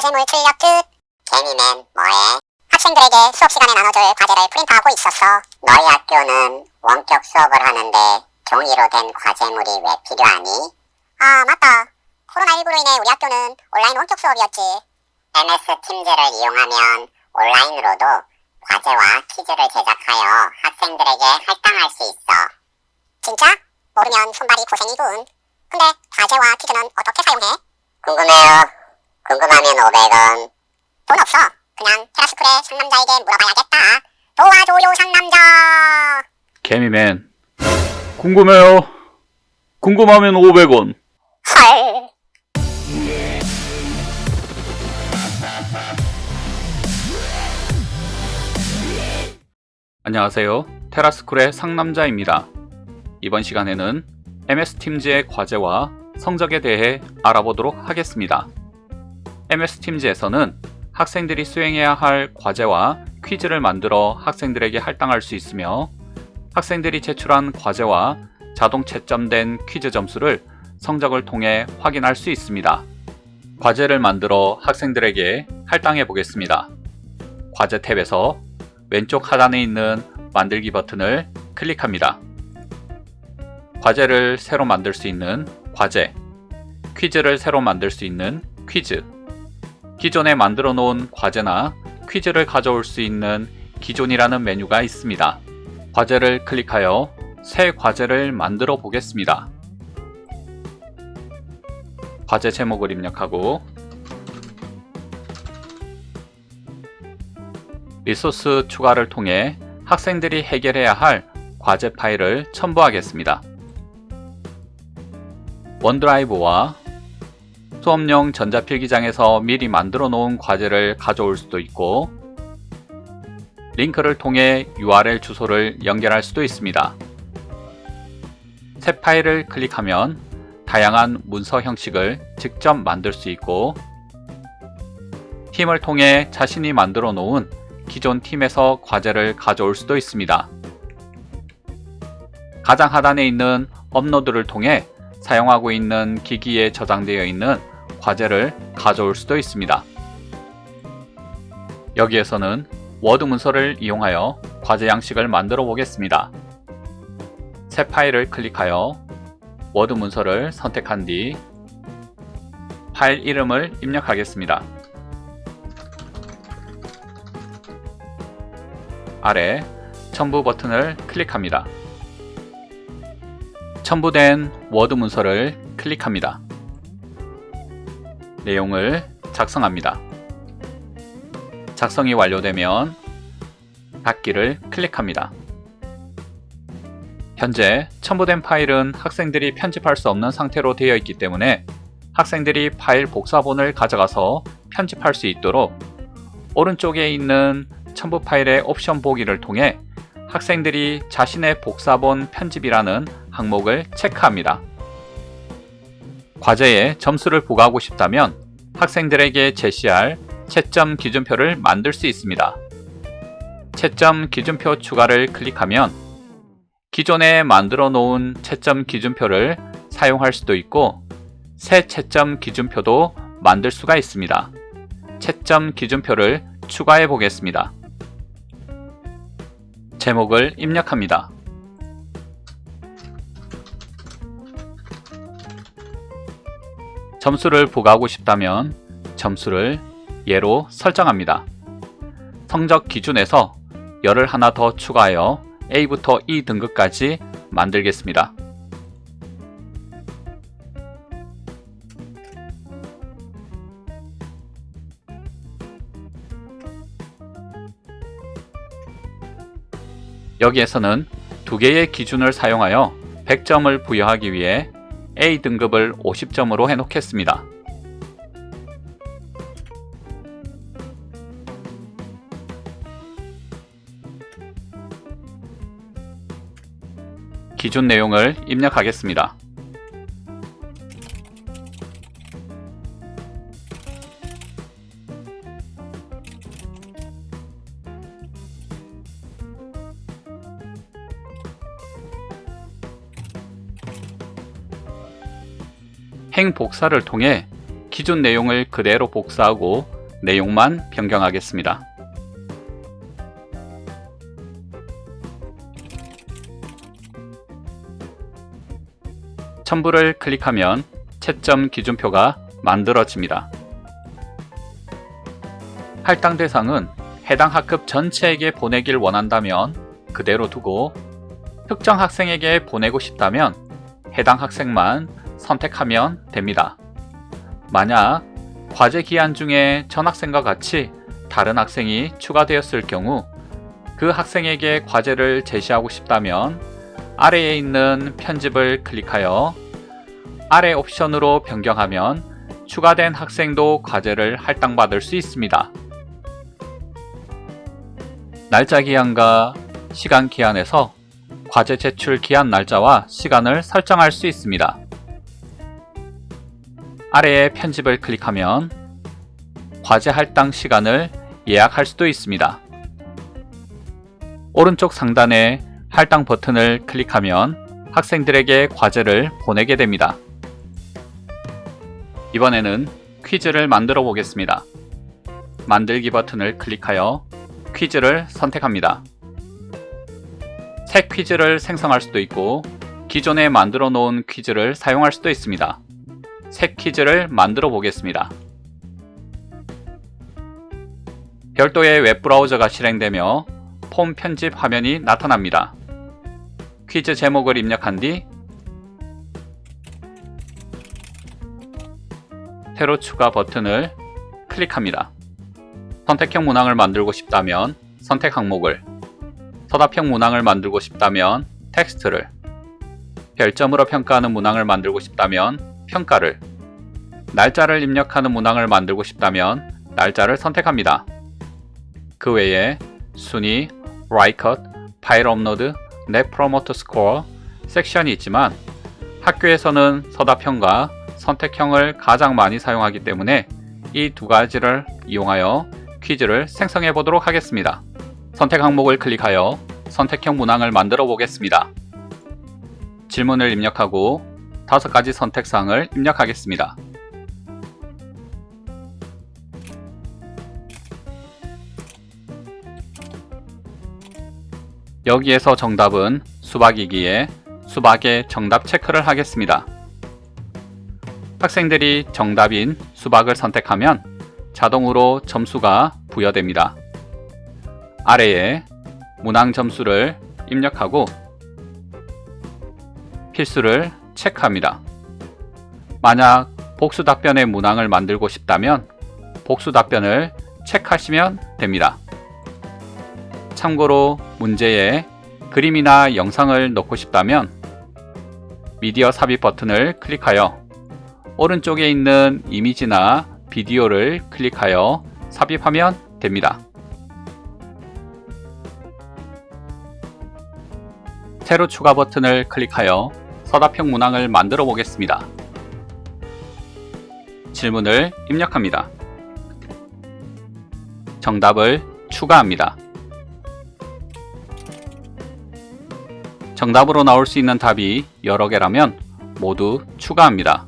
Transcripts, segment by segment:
과제물 출력 끝. 개미맨 뭐해? 학생들에게 수업 시간에 나눠줄 과제를 프린트하고 있었어. 너희 학교는 원격 수업을 하는데 종이로 된 과제물이 왜 필요하니? 아 맞다. 코로나19로 인해 우리 학교는 온라인 원격 수업이었지. MS 팀즈를 이용하면 온라인으로도 과제와 퀴즈를 제작하여 학생들에게 할당할 수 있어. 진짜? 모르면 손발이 고생이군. 근데 과제와 퀴즈는 어떻게 사용해? 궁금해요. 궁금하면 500원. 돈 없어. 그냥 테라스쿨의 상남자에게 물어봐야겠다. 도와줘요 상남자. 개미맨 궁금해요. 궁금하면 500원. 헐. 안녕하세요. 테라스쿨의 상남자입니다. 이번 시간에는 MS팀즈의 과제와 성적에 대해 알아보도록 하겠습니다. MS팀즈에서는 학생들이 수행해야 할 과제와 퀴즈를 만들어 학생들에게 할당할 수 있으며 학생들이 제출한 과제와 자동 채점된 퀴즈 점수를 성적을 통해 확인할 수 있습니다. 과제를 만들어 학생들에게 할당해 보겠습니다. 과제 탭에서 왼쪽 하단에 있는 만들기 버튼을 클릭합니다. 과제를 새로 만들 수 있는 과제, 퀴즈를 새로 만들 수 있는 퀴즈, 기존에 만들어 놓은 과제나 퀴즈를 가져올 수 있는 기존이라는 메뉴가 있습니다. 과제를 클릭하여 새 과제를 만들어 보겠습니다. 과제 제목을 입력하고 리소스 추가를 통해 학생들이 해결해야 할 과제 파일을 첨부하겠습니다. 원드라이브와 수업용 전자필기장에서 미리 만들어 놓은 과제를 가져올 수도 있고 링크를 통해 URL 주소를 연결할 수도 있습니다. 새 파일을 클릭하면 다양한 문서 형식을 직접 만들 수 있고 팀을 통해 자신이 만들어 놓은 기존 팀에서 과제를 가져올 수도 있습니다. 가장 하단에 있는 업로드를 통해 사용하고 있는 기기에 저장되어 있는 과제를 가져올 수도 있습니다. 여기에서는 워드 문서를 이용하여 과제 양식을 만들어 보겠습니다. 새 파일을 클릭하여 워드 문서를 선택한 뒤 파일 이름을 입력하겠습니다. 아래 첨부 버튼을 클릭합니다. 첨부된 워드 문서를 클릭합니다. 내용을 작성합니다. 작성이 완료되면 닫기를 클릭합니다. 현재 첨부된 파일은 학생들이 편집할 수 없는 상태로 되어 있기 때문에 학생들이 파일 복사본을 가져가서 편집할 수 있도록 오른쪽에 있는 첨부 파일의 옵션 보기를 통해 학생들이 자신의 복사본 편집이라는 항목을 체크합니다. 과제에 점수를 부과하고 싶다면 학생들에게 제시할 채점 기준표를 만들 수 있습니다. 채점 기준표 추가를 클릭하면 기존에 만들어 놓은 채점 기준표를 사용할 수도 있고 새 채점 기준표도 만들 수가 있습니다. 채점 기준표를 추가해 보겠습니다. 제목을 입력합니다. 점수를 부과하고 싶다면 점수를 예로 설정합니다. 성적 기준에서 열을 하나 더 추가하여 A부터 E 등급까지 만들겠습니다. 여기에서는 두 개의 기준을 사용하여 100점을 부여하기 위해 A 등급을 50점으로 해놓겠습니다. 기준 내용을 입력하겠습니다. 행 복사를 통해 기존 내용을 그대로 복사하고 내용만 변경하겠습니다. 첨부를 클릭하면 채점 기준표가 만들어집니다. 할당 대상은 해당 학급 전체에게 보내길 원한다면 그대로 두고 특정 학생에게 보내고 싶다면 해당 학생만 선택하면 됩니다. 만약 과제 기한 중에 전 학생과 같이 다른 학생이 추가되었을 경우 그 학생에게 과제를 제시하고 싶다면 아래에 있는 편집을 클릭하여 아래 옵션으로 변경하면 추가된 학생도 과제를 할당받을 수 있습니다. 날짜 기한과 시간 기한에서 과제 제출 기한 날짜와 시간을 설정할 수 있습니다. 아래의 편집을 클릭하면 과제 할당 시간을 예약할 수도 있습니다. 오른쪽 상단의 할당 버튼을 클릭하면 학생들에게 과제를 보내게 됩니다. 이번에는 퀴즈를 만들어 보겠습니다. 만들기 버튼을 클릭하여 퀴즈를 선택합니다. 새 퀴즈를 생성할 수도 있고 기존에 만들어 놓은 퀴즈를 사용할 수도 있습니다. 새 퀴즈를 만들어 보겠습니다. 별도의 웹브라우저가 실행되며 폼 편집 화면이 나타납니다. 퀴즈 제목을 입력한 뒤 새로 추가 버튼을 클릭합니다. 선택형 문항을 만들고 싶다면 선택 항목을, 서답형 문항을 만들고 싶다면 텍스트를, 별점으로 평가하는 문항을 만들고 싶다면 평가를, 날짜를 입력하는 문항을 만들고 싶다면 날짜를 선택합니다. 그 외에 순위, 라이컷, 파일 업로드, 넷 프로모터 스코어, 섹션이 있지만 학교에서는 서답형과 선택형을 가장 많이 사용하기 때문에 이 두 가지를 이용하여 퀴즈를 생성해 보도록 하겠습니다. 선택 항목을 클릭하여 선택형 문항을 만들어 보겠습니다. 질문을 입력하고 5가지 선택사항을 입력하겠습니다. 여기에서 정답은 수박이기에 수박의 정답 체크를 하겠습니다. 학생들이 정답인 수박을 선택하면 자동으로 점수가 부여됩니다. 아래에 문항 점수를 입력하고 필수를 체크합니다. 만약 복수 답변의 문항을 만들고 싶다면 복수 답변을 체크하시면 됩니다. 참고로 문제에 그림이나 영상을 넣고 싶다면 미디어 삽입 버튼을 클릭하여 오른쪽에 있는 이미지나 비디오를 클릭하여 삽입하면 됩니다. 새로 추가 버튼을 클릭하여 서답형 문항을 만들어 보겠습니다. 질문을 입력합니다. 정답을 추가합니다. 정답으로 나올 수 있는 답이 여러 개라면 모두 추가합니다.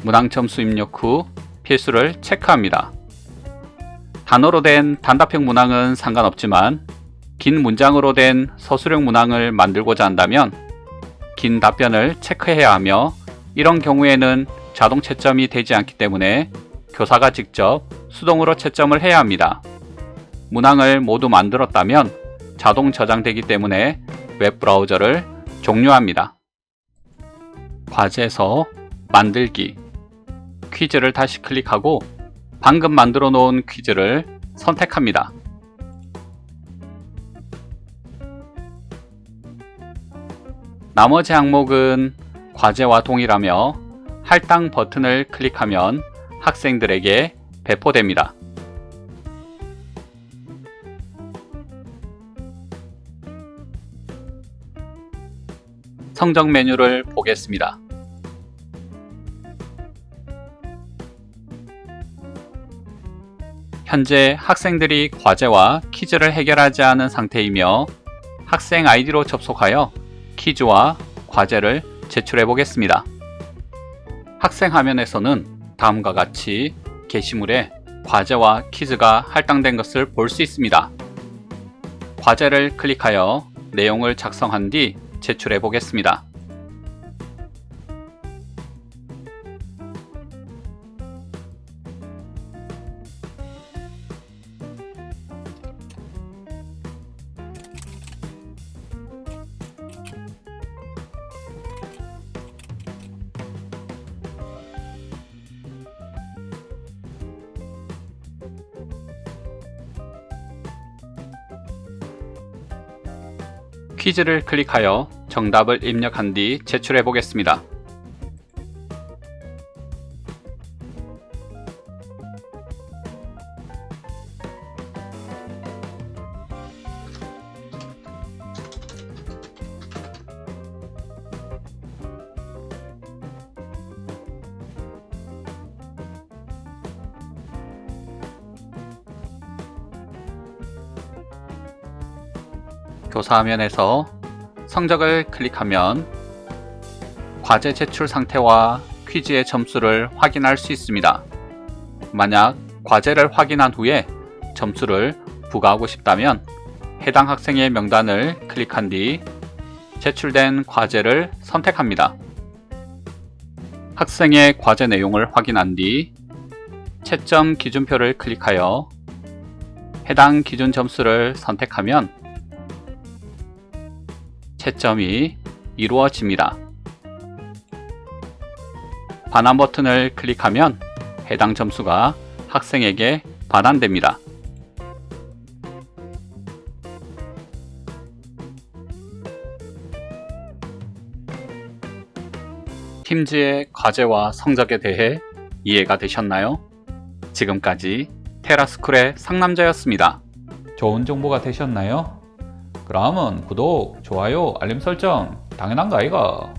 문항 점수 입력 후 필수를 체크합니다. 단어로 된 단답형 문항은 상관없지만 긴 문장으로 된 서술형 문항을 만들고자 한다면 긴 답변을 체크해야 하며 이런 경우에는 자동 채점이 되지 않기 때문에 교사가 직접 수동으로 채점을 해야 합니다. 문항을 모두 만들었다면 자동 저장되기 때문에 웹브라우저를 종료합니다. 과제에서 만들기, 퀴즈를 다시 클릭하고 방금 만들어 놓은 퀴즈를 선택합니다. 나머지 항목은 과제와 동일하며 할당 버튼을 클릭하면 학생들에게 배포됩니다. 성적 메뉴를 보겠습니다. 현재 학생들이 과제와 퀴즈를 해결하지 않은 상태이며 학생 아이디로 접속하여 퀴즈와 과제를 제출해 보겠습니다. 학생 화면에서는 다음과 같이 게시물에 과제와 퀴즈가 할당된 것을 볼 수 있습니다. 과제를 클릭하여 내용을 작성한 뒤 제출해 보겠습니다. 퀴즈를 클릭하여 정답을 입력한 뒤 제출해 보겠습니다. 교사 화면에서 성적을 클릭하면 과제 제출 상태와 퀴즈의 점수를 확인할 수 있습니다. 만약 과제를 확인한 후에 점수를 부과하고 싶다면 해당 학생의 명단을 클릭한 뒤 제출된 과제를 선택합니다. 학생의 과제 내용을 확인한 뒤 채점 기준표를 클릭하여 해당 기준 점수를 선택하면 채점이 이루어집니다. 반환 버튼을 클릭하면 해당 점수가 학생에게 반환됩니다. 팀즈의 과제와 성적에 대해 이해가 되셨나요? 지금까지 테라스쿨의 상남자였습니다. 좋은 정보가 되셨나요? 그러면 구독, 좋아요, 알림 설정 당연한 거 아이가?